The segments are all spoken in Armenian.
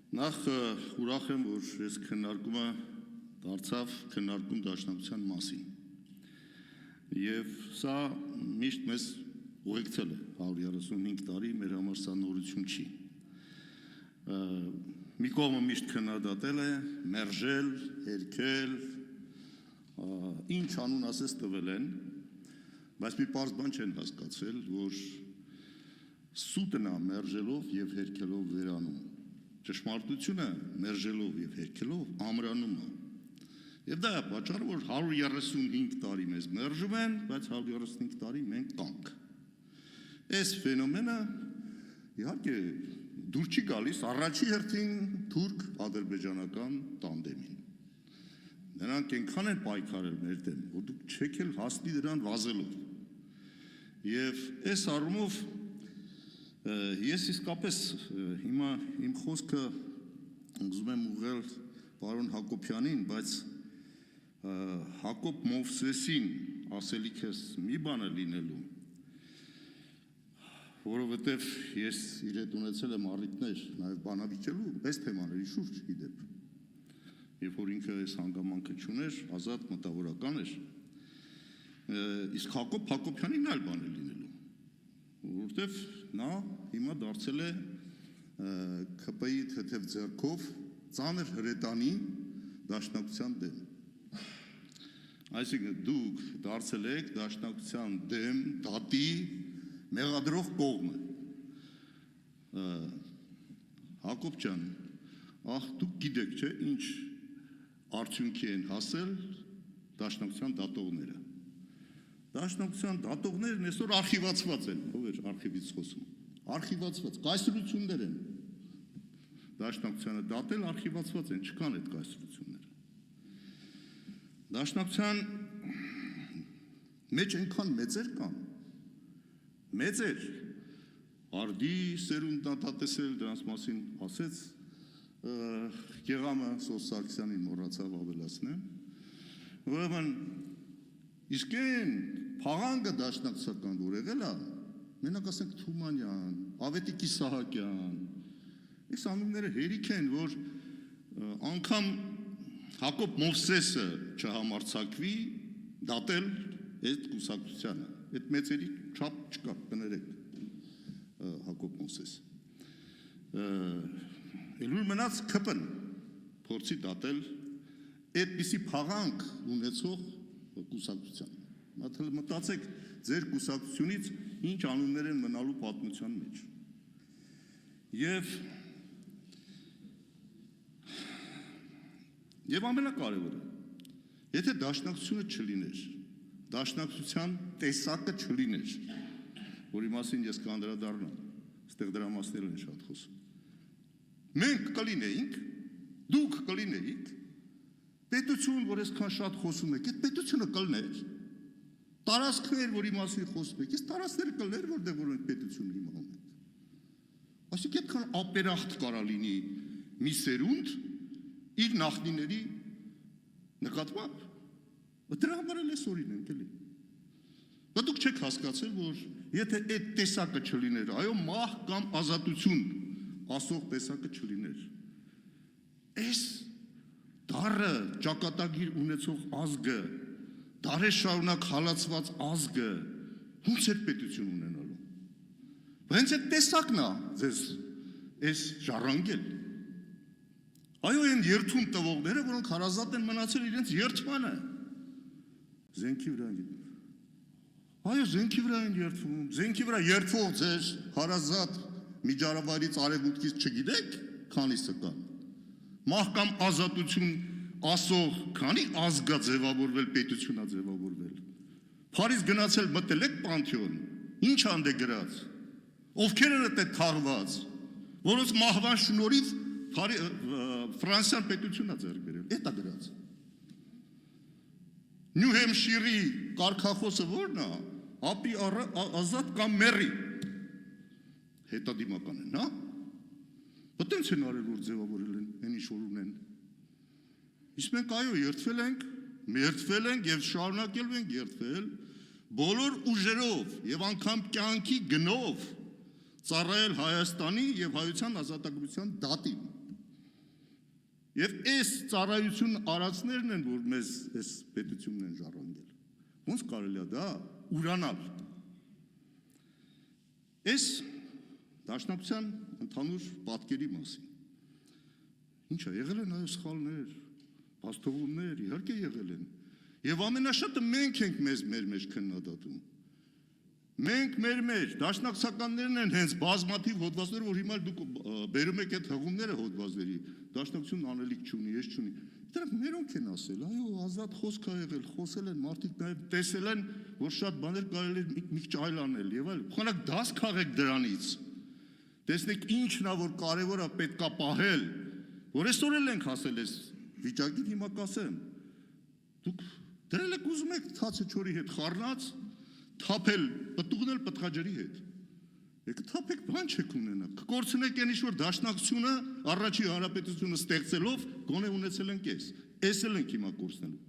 Նախ ուրախ եմ, որ այս քննարկումը դարձավ քննարկում դաշնակցության մասին։ Եվ սա միշտ մեզ ուղեկցել է 135 տարի, մեր համար սա նորություն չի։ Մի կողմը միշտ քննադատել է, մերժել, հերքել, ինչ անուն ասես տվել են, բայց մի պարզ բան չեն հասկացել, որ սուտնա մերժելով եւ հերքելով վերանում։ Ճշմարտությունը մերժելով եւ հերքելով ամրանում է։ Եվ դա է պատճառը, որ 135 տարի մեզ մերժում են, բայց 135 տարի մենք կանք։ Այս ֆենոմենը իհարկե դուր չի գալիս առաջի հերթին թուրք-ադրբեջանական տանդեմին։ Նրանք այնքան են պայքարել մեր դեմ, որ դուք չեք էլ հասնի դրան վազելով։ Եվ այս առումով ես իսկապես հիմա իմ խոսքը ուզում եմ ուղղել պարոն Հակոբյանին, բայց Հակոբ Մովսեսին ասելիքս մի բան է լինելու, որովհետև ես իր հետ ունեցել եմ առիթներ նաև բանավիճելու այս թեմաների շուրջ իդեպ, երբ որ ինքը այս հանգամանքը չուներ, ազատ մտավորական էր, իսկ Հակոբ Հակոբյանին այլ բան է լինելու, որովհետև նա հիմա դարձել է ԿՊ-ի թեթև ձեռքով ծանր հրետանի դաշնակցության դեմ։ Այսինքն դուք դարձել եք դաշնակցության դեմ դատի մեղադրող կողմը։ Հակոբ ջան, դուք գիտեք, չէ, ինչ արդյունքի են հասել դաշնակցության դատողները։ Դաշնակցության դատողներն այսօր արխիվացված են, ով էր արխիվից խոսում, արխիվացված, կայսրություններ են, դաշնակցությանը դատել արխիվացված են, չկան այդ կայսրությունները։ Դաշնակցության մեջ այնքան մեծեր կան, մեծեր, արդի սերունդն ատատեսել դրանց մասին ասեց, Գեղամը Սոս Սարգսյանին մոռացավ ավելացնեմ, ուրեմն իսկ այն փաղանգը դաշնակցական որ եղել է, մենակ ասենք Թումանյան, Ավետիքի Սահակյան, այս անունները հերիք են, որ անգամ Հակոբ Մովսեսը չհամարձակվի դատել այդ կուսակցությանը, այդ մեծերի չափ չկա, կներեք Հակոբ Մովսես։ Ելույն մնաց ԿՊ-ն փորձի դատել այդպիսի փաղանգ ունեցող կուսակցության։ Մտածեք ձեր կուսակցությունից ինչ անուններ են մնալու պատմության մեջ։ Եվ ամենակարևորը, եթե դաշնակցությունը չլիներ, դաշնակցության տեսակը չլիներ, որի մասին ես կանդրադառնամ, այստեղ դրա մասներն են շատ խոսում։ Մենք կլինեինք, դուք կլինեիք, պետություն, որ այսքան շատ խոսում եք, այդ պետությունը կլներ, տարածքներ, որի մասին խոսում եք, այս տարածքները կլներ, որտեղ որ մենք պետություն հիմա ունենք։ Այսինքն այդքան ապերախտ կարա լինի մի սերունդ իր նախնիների նկատմամբ։ Դրա համար էլ այսօրին ենք էլի։ Բայց դուք չեք հասկացել, որ եթե այդ տեսակը չլիներ, այո, մահ կամ ազատություն ասող տեսակը չլիներ, այս դառը ճակատագիր ունեցող ազգը, դարեր շարունակ հալածված ազգը ո՞նց էր պետություն ունենալու։ Հենց այդ տեսակն է ձեզ այս ժառանգել։ Այո, այն երթուն տվողները, որոնք հարազատ են մնացել իրենց երթմանը, զենքի վրա են։ Այո, զենքի վրա են երթվում, զենքի վրա երթվող ձեր հարազատ միջավայրից արևմուտքից չգիտեք, քանիսը կան։ Մահ կամ ազատություն ասող, քանի ազգա ձևավորվել, պետությունա ձևավորվել։ Փարիզ գնացել մտել եք Պանթեոն, ինչ հանդե գրած, ովքեր են այդ թաղված, որոնց մահվան շնորհիվ Ֆրանսիան պետությունա ձեռք բերել, այդ է գրած։ Նյու Հեմշիրի կարգախոսը ո՞րն է, ապի ազատ կամ մեռի, հետադիմական են, հա։ Բայց տենց են արել, որ ձևավորել են, են ինչ որ ունեն։ Իսկ մենք այո երդվել ենք և շարունակելու ենք երդվել բոլոր ուժերով և անգամ կյանքի գնով ծառայել Հայաստանի և հայության ազատագրության դատին։ Եվ այս ծառայություն արածներն են, որ մեզ այս պետությունն են ժառանգել։ Ոնց կարելի է դա ուրանալ։ Այս դաշնակցության ընդհանուր պատկերի մասին։ Ինչա, եղել են այո սխալներ, բաստողումներ, իհարկե եղել են։ Եվ ամենաշատը մենք ենք մեզ մեր մեջ քննադատում։ Մենք մեր դաշնակցականներն են հենց բազմաթիվ հոդվածներ, որ հիմա դուք բերում եք այդ հղումները հոդվածների, դաշնակցությունն անելիք չունի, ես չունի։ Դրանք մերոնք են ասել, այո, ազատ խոսք ա եղել, խոսել են, մարդիկ նաև տեսել են, որ շատ բաներ կարելի է մի քիչ այլ անել եւ այլ։ Խոնակ դաս քաղեք դրանից։ Տեսնեք ինչն է, որ կարևոր է պետքա պահել, որ այսօր էլ ենք հասել այս վիճակին, հիմա կասեմ։ Դուք դրել եք ուզում եք թացը չորի հետ խառնած, թափել պտուղն էլ պտղաջրի հետ։ Եք թափեք բան չեք ունենա։ Կկորցնեք այն ինչ-որ դաշնակցությունը առաջի հանրապետությունը ստեղծելով գոնե ունեցել ենք էս։ Էս էլ ենք հիմա կորցնելու։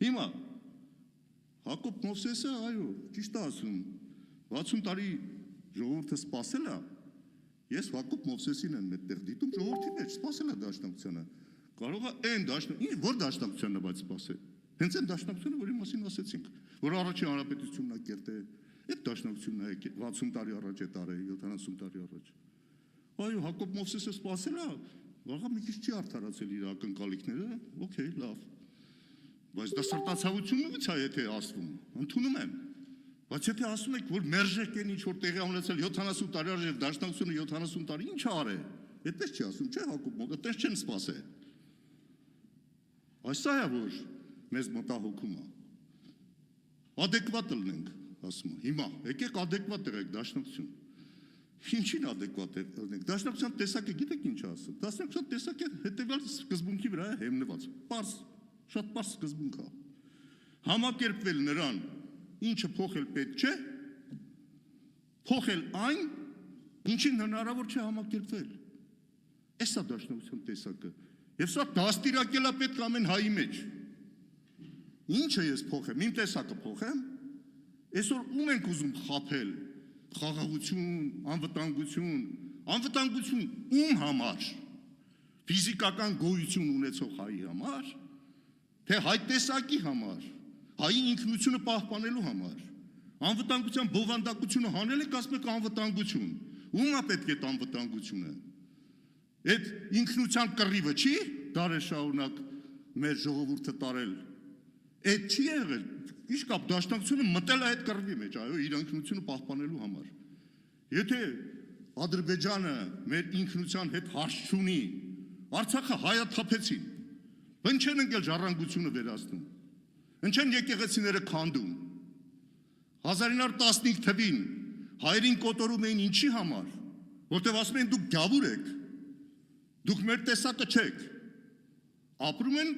Հիմա Հակոբ Մովսեսը, այո, ճիշտ է ասում, 60 տարի ժողովուրդը սպասել է։ Ես Հակոբ Մովսեսին եմ այդտեղ դիտում ժողովրդի մեջ, սպասել է դաշնակցությունը։ Կարող է այն դաշնակցությունը, որ դաշնակցությունն է բայց սպասել։ Հենց այն դաշնակցությունը, որի մասին ասեցինք, որ առաջի հանրապետությունն է կերտել, այդ դաշնակցությունն է 60 տարի առաջ է տարել, 70 տարի առաջ։ Այո, Հակոբ Մովսեսը սպասել է, վաղը մի քիչ չի արդարացել իր ակնկալիքները, օքեյ, լավ։ Բայց դա սրտացավությունից է, եթե ասվում, ընդունում եմ։ Բայց եթե ասում եք, որ մերժեք են ինչ որ տեղի ունեցել 70 տարի առաջ եւ դաշնակցությունը 70 տարի, ինչ արե։ Այդպես չի ասում, չէ՞ Հակոբ Մովսեսը, այդպես չեն սպասել։ Այս է որ մեզ մտահոգում է։ Ադեկվատ լինենք, ասում եմ։ Հիմա եկեք ադեկվատ եղեք դաշնակցություն։ Ինչին ադեկվատ եղեք։ Դաշնակցության տեսակը գիտեք ինչ ասում։ Դաշնակցության տեսակը հետեւյալ սկզբունքի վրա է հիմնված։ Պարզ, շատ պարզ սկզբունք է։ Համակերպվել նրան, ինչը փոխել պետք չէ, փոխել այն, ինչին հնարավոր չէ համակերպվել։ Էս է դաշնակցության տեսակը։ Եվ սա դաստիարակել է պետք ամեն հայի մեջ։ Ինչը ես փոխեմ, իմ տեսակը փոխեմ, այսօր ում ենք ուզում խաբել, խաղաղություն, անվտանգություն ում համար, ֆիզիկական գոյություն ունեցող հայի համար, թե հայ տեսակի համար, հայի ինքնությունը պահպանելու համար, անվտանգության բովանդակությունը հանել եք ասում եք անվտանգություն, ում է պետք է անվտանգությունը, այդ ինքնության կռիվը չի դարեր շարունակ մեր ժողովուրդը տարել, այդ չի եղել, ինչ կապ դաշնակցությունը մտել է այդ կռվի մեջ, այո, իր ինքնությունը պահպանելու համար։ Եթե Ադրբեջանը մեր ինքնության հետ հարց չունի, Արցախը հայաթափեցին, ըն չեն ընկել ժառանգությունը վերացնում, ըն չեն եկեղեցիները քանդում, 1915 թվին հայերին կոտորում էին ինչի համար, որտեղ ասում են դուք գավուր եք, դուք մեր տեսակը չեք, ապրում են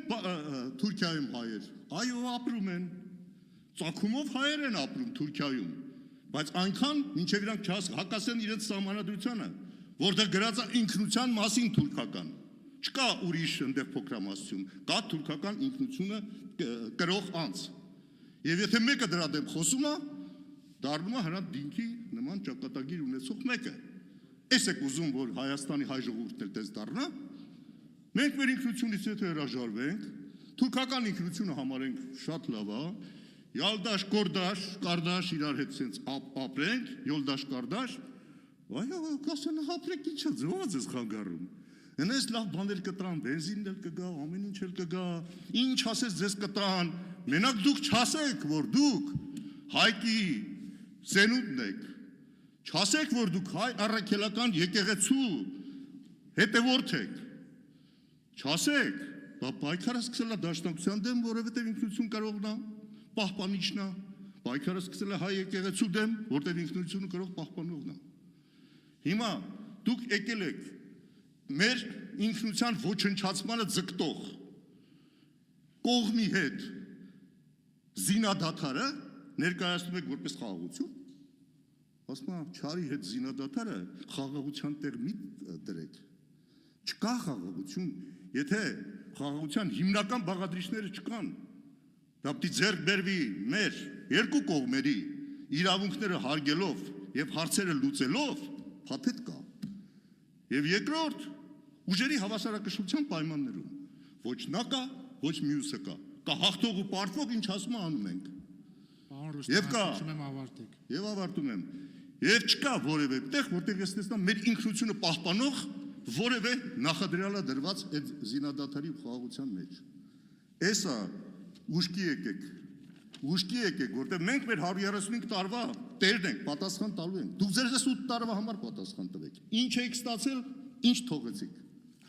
Թուրքիայում հայեր, այո ապրում են, ծագումով հայեր են ապրում Թուրքիայում, բայց այնքան մինչև իրանք հակասեն իրենց սահմանադրությանը, որտեղ գրած է ինքնության մասին թուրքական, չկա ուրիշ ընդեղ փոքրամասնություն, կա թուրքական ինքնությունը կրող անձ, եւ եթե մեկը դրա դեմ խոսում է, դառնում է հրանտ դինքի նման ճակատագիր ունեցող մեկը, էս եք ուզում, որ Հայաստանի հայ ժողովուրդն էլ տես դառնա, մենք մեր ինքնությունից եթե հրաժարվենք, թուրքական ինքնությունը համարենք շատ լավ է, Յալդաշ, Կորդաշ, Կարդաշ իրար հետ սենց ապրենք, Յոլդաշ, Կարդաշ, այո, կասեն ապրեք ինչա ձված ես խանգարում, հենց լավ բաներ կտրան, բենզինն էլ կգա, ամեն ինչ էլ կգա, ինչ ասես ձեզ կտրան, մենակ դուք չասեք, որ դուք հայկի սենունդն եք, չասեք, որ դուք հայ առաքելական եկեղեցու հետևորդ եք, չասեք, պայքարը սկսել է դաշնակցության դեմ, որովհետև ինքնություն կարողն է, պահպանիչն է, պայքարը սկսել է հայ եկեղեցու դեմ, որտեղ ինքնությունը կարող պահպանողն է։ Հիմա դուք եկել եք մեր ինքնության ոչնչացմանը ձգտող կողմի հետ զինադադարը ներկայացնում եք որպես խաղաղություն, ասում եմ չարի հետ զինադադարը խաղաղության տեղ մի դրեք, չկա խաղաղություն, եթե խաղաղության հիմնական բաղադրիչները չկան, դա պիտի ձեռք բերվի մեր երկու կողմերի իրավունքները հարգելով եւ հարցերը լուծելով, փաթեթ կա։ Եվ երկրորդ, ուժերի հավասարակշռության պայմաններում։ Ոչ նա կա, ոչ մյուսը կա։ Կա հաղթող ու պարտվող, ինչ ասում անում ենք։ Եվ կա, եւ ավարտում եմ։ Եվ չկա որևէ տեղ, որտեղ ես տեսնամ մեր ինքնությունը պահպանող որևէ նախադրյալա դրված այդ զինադադարի խաղաղության մեջ։ Էսա ուշքի եկեք, որտեղ մենք մեր 135 տարվա տերն ենք, պատասխան տալու ենք։ Դուք ձեզ 8 տարվա համար պատասխան տվեք։ Ինչ եք ստացել, ինչ թողեցիք։